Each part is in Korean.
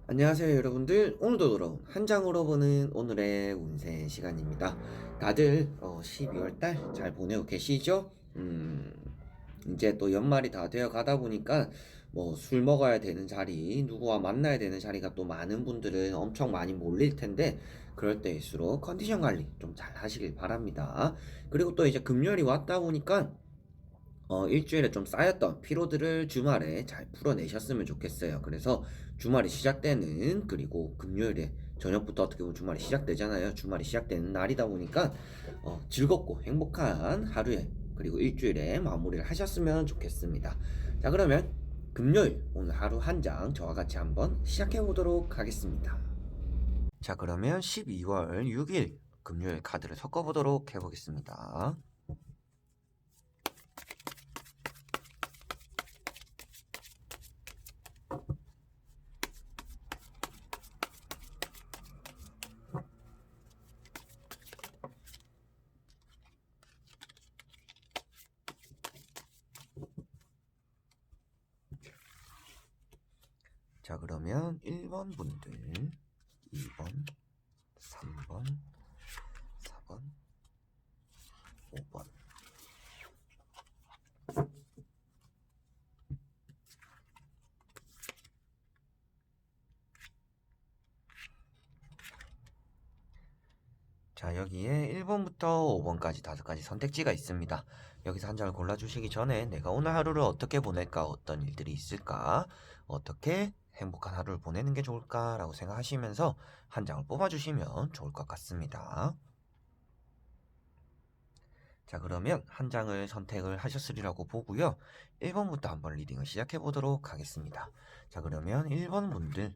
안녕하세요 여러분들. 오늘도 돌아온 한 장으로 보는 오늘의 운세 시간입니다. 다들 12월달 잘 보내고 계시죠? 이제 또 연말이 다 되어 가다 보니까 뭐 술 먹어야 되는 자리, 누구와 만나야 되는 자리가 또 많은 분들은 엄청 많이 몰릴 텐데, 그럴 때일수록 컨디션 관리 좀 잘 하시길 바랍니다. 그리고 또 이제 금요일이 왔다 보니까 일주일에 좀 쌓였던 피로들을 주말에 잘 풀어내셨으면 좋겠어요. 그래서 주말이 시작되는, 그리고 금요일에 저녁부터 어떻게 보면 주말이 시작되잖아요. 주말이 시작되는 날이다 보니까 즐겁고 행복한 하루에, 그리고 일주일에 마무리를 하셨으면 좋겠습니다. 자, 그러면 금요일 오늘 하루 한 장 저와 같이 한번 시작해 보도록 하겠습니다. 자, 그러면 12월 6일 금요일 카드를 섞어 보도록 해 보겠습니다. 자, 그러면 1번 분들, 2번, 3번, 4번, 5번. 자, 여기에 1번부터 5번까지 5가지 선택지가 있습니다. 여기서 한 장을 골라주시기 전에 내가 오늘 하루를 어떻게 보낼까, 어떤 일들이 있을까, 어떻게 행복한 하루를 보내는 게 좋을까라고 생각하시면서 한 장을 뽑아주시면 좋을 것 같습니다. 자, 그러면 한 장을 선택을 하셨으리라고 보고요. 1번부터 한번 리딩을 시작해 보도록 하겠습니다. 자, 그러면 1번 분들.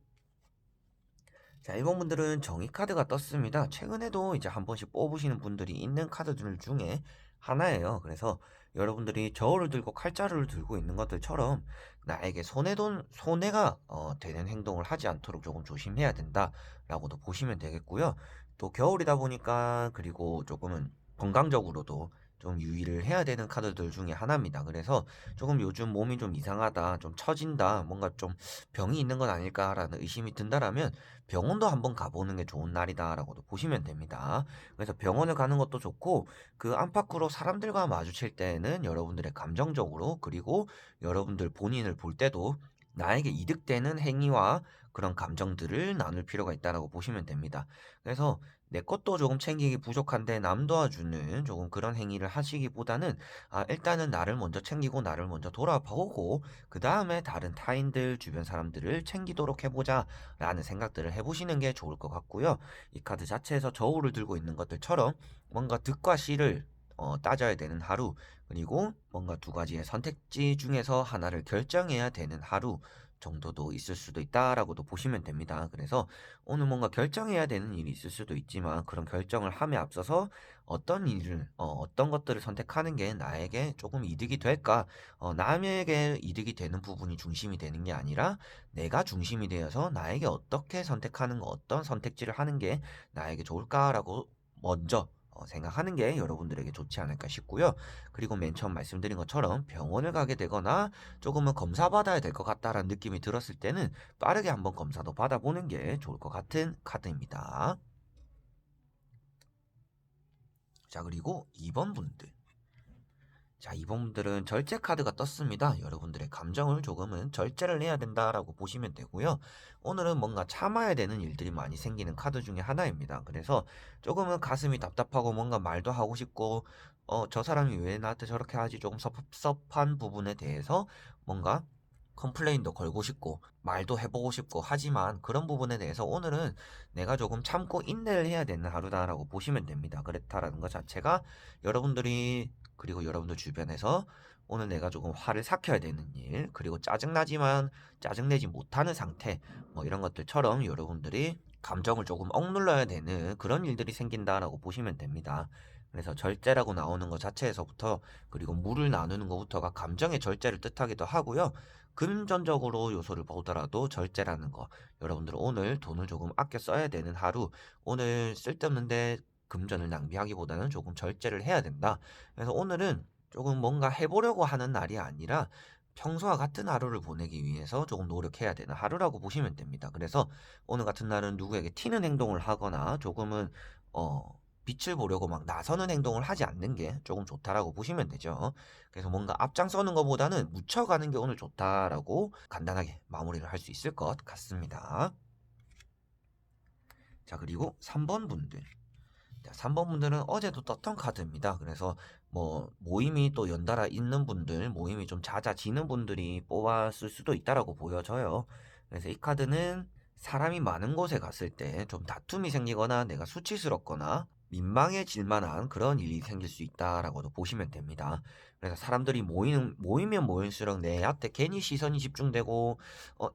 자, 1번 분들은 정의 카드가 떴습니다. 최근에도 이제 한 번씩 뽑으시는 분들이 있는 카드들 중에 하나예요. 그래서 여러분들이 저울을 들고 칼자루를 들고 있는 것들처럼 나에게 손해가 되는 행동을 하지 않도록 조금 조심해야 된다라고도 보시면 되겠고요. 또 겨울이다 보니까, 그리고 조금은 건강적으로도 좀 유의를 해야 되는 카드들 중에 하나입니다. 그래서 조금 요즘 몸이 좀 이상하다, 좀 처진다, 뭔가 좀 병이 있는 건 아닐까라는 의심이 든다라면 병원도 한번 가보는 게 좋은 날이다라고도 보시면 됩니다. 그래서 병원을 가는 것도 좋고, 그 안팎으로 사람들과 마주칠 때는 여러분들의 감정적으로, 그리고 여러분들 본인을 볼 때도 나에게 이득되는 행위와 그런 감정들을 나눌 필요가 있다라고 보시면 됩니다. 그래서 내 것도 조금 챙기기 부족한데 남 도와주는 조금 그런 행위를 하시기보다는, 일단은 나를 먼저 챙기고 나를 먼저 돌아보고 그 다음에 다른 타인들, 주변 사람들을 챙기도록 해보자 라는 생각들을 해보시는 게 좋을 것 같고요. 이 카드 자체에서 저울을 들고 있는 것들처럼 뭔가 득과 실을 따져야 되는 하루, 그리고 뭔가 두 가지의 선택지 중에서 하나를 결정해야 되는 하루 정도도 있을 수도 있다라고도 보시면 됩니다. 그래서 오늘 뭔가 결정해야 되는 일이 있을 수도 있지만, 그런 결정을 함에 앞서서 어떤 것들을 선택하는 게 나에게 조금 이득이 될까, 남에게 이득이 되는 부분이 중심이 되는 게 아니라 내가 중심이 되어서 나에게 어떻게 선택하는 거, 어떤 선택지를 하는 게 나에게 좋을까라고 먼저 생각하는 게 여러분들에게 좋지 않을까 싶고요. 그리고 맨 처음 말씀드린 것처럼 병원을 가게 되거나 조금은 검사 받아야 될 것 같다라는 느낌이 들었을 때는 빠르게 한번 검사도 받아보는 게 좋을 것 같은 카드입니다. 자, 그리고 2번 분들. 자, 이번 분들은 절제 카드가 떴습니다. 여러분들의 감정을 조금은 절제를 해야 된다라고 보시면 되고요. 오늘은 뭔가 참아야 되는 일들이 많이 생기는 카드 중에 하나입니다. 그래서 조금은 가슴이 답답하고 뭔가 말도 하고 싶고, 저 사람이 왜 나한테 저렇게 하지, 조금 섭섭한 부분에 대해서 뭔가 컴플레인도 걸고 싶고 말도 해보고 싶고, 하지만 그런 부분에 대해서 오늘은 내가 조금 참고 인내를 해야 되는 하루다라고 보시면 됩니다. 그렇다라는 것 자체가 여러분들이, 그리고 여러분들 주변에서 오늘 내가 조금 화를 삭혀야 되는 일, 그리고 짜증나지만 짜증내지 못하는 상태, 뭐 이런 것들처럼 여러분들이 감정을 조금 억눌러야 되는 그런 일들이 생긴다라고 보시면 됩니다. 그래서 절제라고 나오는 것 자체에서부터, 그리고 물을 나누는 것부터가 감정의 절제를 뜻하기도 하고요. 금전적으로 요소를 보더라도 절제라는 거, 여러분들 오늘 돈을 조금 아껴 써야 되는 하루, 오늘 쓸데없는데 금전을 낭비하기보다는 조금 절제를 해야 된다. 그래서 오늘은 조금 뭔가 해보려고 하는 날이 아니라 평소와 같은 하루를 보내기 위해서 조금 노력해야 되는 하루라고 보시면 됩니다. 그래서 오늘 같은 날은 누구에게 튀는 행동을 하거나 조금은 빛을 보려고 막 나서는 행동을 하지 않는 게 조금 좋다라고 보시면 되죠. 그래서 뭔가 앞장서는 것보다는 묻혀가는 게 오늘 좋다라고 간단하게 마무리를 할 수 있을 것 같습니다. 자, 그리고 3번 분들. 자, 3번 분들은 어제도 떴던 카드입니다. 그래서 뭐 모임이 또 연달아 있는 분들, 모임이 좀 잦아지는 분들이 뽑았을 수도 있다라고 보여져요. 그래서 이 카드는 사람이 많은 곳에 갔을 때 좀 다툼이 생기거나 내가 수치스럽거나 민망해질 만한 그런 일이 생길 수 있다라고도 보시면 됩니다. 그래서 사람들이 모이면 모일수록 내한테 괜히 시선이 집중되고,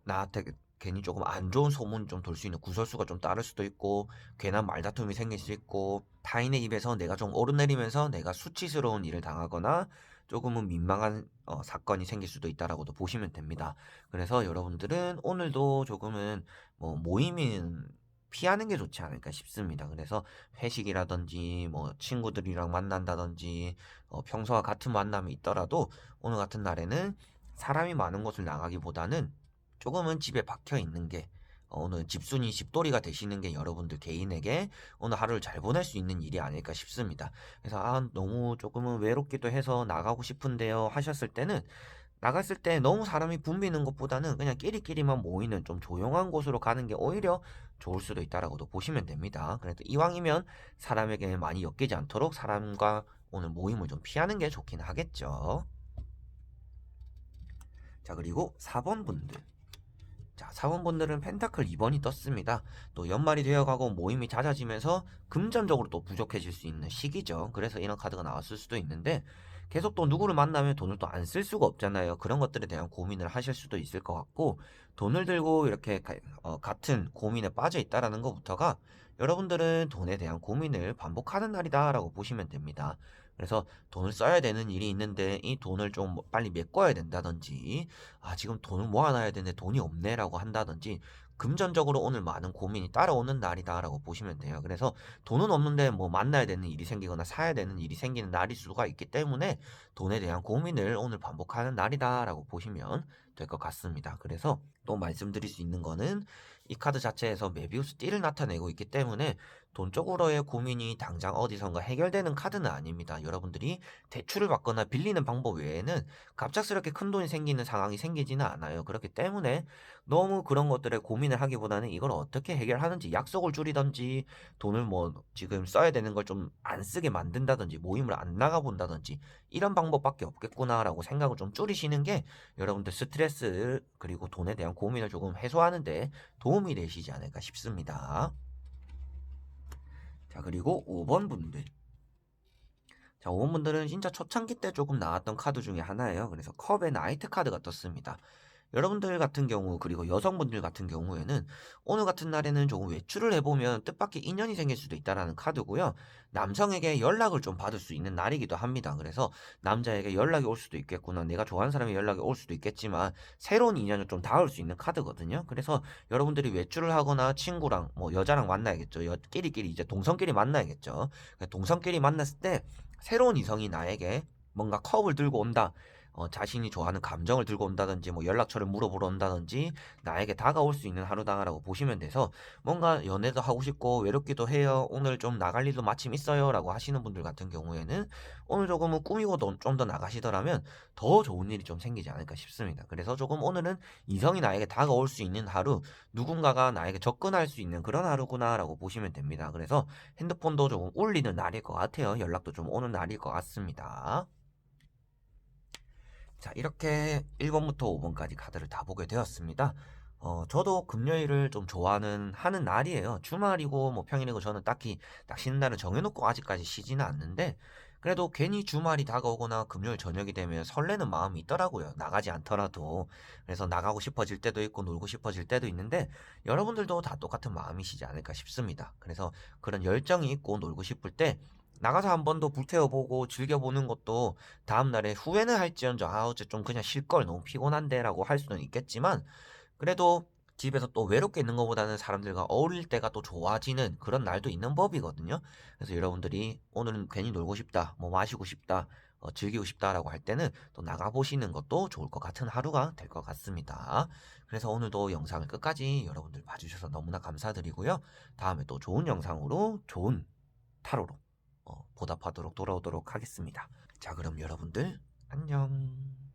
나한테 괜히 조금 안 좋은 소문이 좀 돌 수 있는 구설수가 좀 따를 수도 있고, 괜한 말다툼이 생길 수 있고, 타인의 입에서 내가 좀 오르내리면서 내가 수치스러운 일을 당하거나 조금은 민망한 사건이 생길 수도 있다라고도 보시면 됩니다. 그래서 여러분들은 오늘도 조금은 뭐 모임은 피하는 게 좋지 않을까 싶습니다. 그래서 회식이라든지 뭐 친구들이랑 만난다든지 평소와 같은 만남이 있더라도 오늘 같은 날에는 사람이 많은 곳을 나가기보다는 조금은 집에 박혀 있는 게 오늘 집순이 집돌이가 되시는 게 여러분들 개인에게 오늘 하루를 잘 보낼 수 있는 일이 아닐까 싶습니다. 그래서 너무 조금은 외롭기도 해서 나가고 싶은데요 하셨을 때는 나갔을 때 너무 사람이 붐비는 것보다는 그냥 끼리끼리만 모이는 좀 조용한 곳으로 가는 게 오히려 좋을 수도 있다라고도 보시면 됩니다. 그래도 이왕이면 사람에게 많이 엮이지 않도록 사람과 오늘 모임을 좀 피하는 게 좋긴 하겠죠. 자, 그리고 4번 분들. 자, 사원분들은 펜타클 2번이 떴습니다. 또 연말이 되어가고 모임이 잦아지면서 금전적으로 또 부족해질 수 있는 시기죠. 그래서 이런 카드가 나왔을 수도 있는데 계속 또 누구를 만나면 돈을 또 안 쓸 수가 없잖아요. 그런 것들에 대한 고민을 하실 수도 있을 것 같고 돈을 들고 이렇게 같은 고민에 빠져 있다라는 것부터가 여러분들은 돈에 대한 고민을 반복하는 날이다라고 보시면 됩니다. 그래서 돈을 써야 되는 일이 있는데 이 돈을 좀 빨리 메꿔야 된다든지 지금 돈을 모아놔야 되는데 돈이 없네라고 한다든지 금전적으로 오늘 많은 고민이 따라오는 날이다라고 보시면 돼요. 그래서 돈은 없는데 뭐 만나야 되는 일이 생기거나 사야 되는 일이 생기는 날일 수가 있기 때문에 돈에 대한 고민을 오늘 반복하는 날이다라고 보시면 될 것 같습니다. 그래서 또 말씀드릴 수 있는 거는 이 카드 자체에서 메비우스 띠를 나타내고 있기 때문에 돈 쪽으로의 고민이 당장 어디선가 해결되는 카드는 아닙니다. 여러분들이 대출을 받거나 빌리는 방법 외에는 갑작스럽게 큰 돈이 생기는 상황이 생기지는 않아요. 그렇기 때문에 너무 그런 것들에 고민을 하기보다는 이걸 어떻게 해결하는지 약속을 줄이든지 돈을 뭐 지금 써야 되는 걸 좀 안 쓰게 만든다든지 모임을 안 나가 본다든지 이런 방법밖에 없겠구나라고 생각을 좀 줄이시는 게 여러분들 스트레스 그리고 돈에 대한 고민을 조금 해소하는데 도움이 되시지 않을까 싶습니다. 자, 그리고 5번 분들. 자, 5번 분들은 진짜 초창기 때 조금 나왔던 카드 중에 하나예요. 그래서 컵의 나이트 카드가 떴습니다. 여러분들 같은 경우 그리고 여성분들 같은 경우에는 오늘 같은 날에는 조금 외출을 해보면 뜻밖의 인연이 생길 수도 있다라는 카드고요. 남성에게 연락을 좀 받을 수 있는 날이기도 합니다. 그래서 남자에게 연락이 올 수도 있겠구나. 내가 좋아하는 사람이 연락이 올 수도 있겠지만 새로운 인연을 좀 닿을 수 있는 카드거든요. 그래서 여러분들이 외출을 하거나 친구랑 뭐 여자랑 만나야겠죠. 끼리끼리 이제 동성끼리 만나야겠죠. 동성끼리 만났을 때 새로운 이성이 나에게 뭔가 컵을 들고 온다. 자신이 좋아하는 감정을 들고 온다든지 뭐 연락처를 물어보러 온다든지 나에게 다가올 수 있는 하루다라고 보시면 돼서 뭔가 연애도 하고 싶고 외롭기도 해요. 오늘 좀 나갈 일도 마침 있어요. 라고 하시는 분들 같은 경우에는 오늘 조금은 꾸미고 좀 더 나가시더라면 더 좋은 일이 좀 생기지 않을까 싶습니다. 그래서 조금 오늘은 이성이 나에게 다가올 수 있는 하루, 누군가가 나에게 접근할 수 있는 그런 하루구나라고 보시면 됩니다. 그래서 핸드폰도 조금 울리는 날일 것 같아요. 연락도 좀 오는 날일 것 같습니다. 자, 이렇게 1번부터 5번까지 카드를 다 보게 되었습니다. 저도 금요일을 좀 하는 날이에요. 주말이고, 뭐 평일이고, 저는 딱히 딱 쉬는 날을 정해놓고 아직까지 쉬지는 않는데, 그래도 괜히 주말이 다가오거나 금요일 저녁이 되면 설레는 마음이 있더라고요. 나가지 않더라도. 그래서 나가고 싶어질 때도 있고, 놀고 싶어질 때도 있는데, 여러분들도 다 똑같은 마음이시지 않을까 싶습니다. 그래서 그런 열정이 있고 놀고 싶을 때, 나가서 한 번 더 불태워보고 즐겨보는 것도 다음날에 후회는 할지언정 어째 좀 그냥 쉴 걸 너무 피곤한데 라고 할 수는 있겠지만 그래도 집에서 또 외롭게 있는 것보다는 사람들과 어울릴 때가 또 좋아지는 그런 날도 있는 법이거든요. 그래서 여러분들이 오늘은 괜히 놀고 싶다, 뭐 마시고 싶다, 즐기고 싶다라고 할 때는 또 나가보시는 것도 좋을 것 같은 하루가 될 것 같습니다. 그래서 오늘도 영상을 끝까지 여러분들 봐주셔서 너무나 감사드리고요. 다음에 또 좋은 영상으로 좋은 타로로 보답하도록 돌아오도록 하겠습니다. 자, 그럼 여러분들 안녕.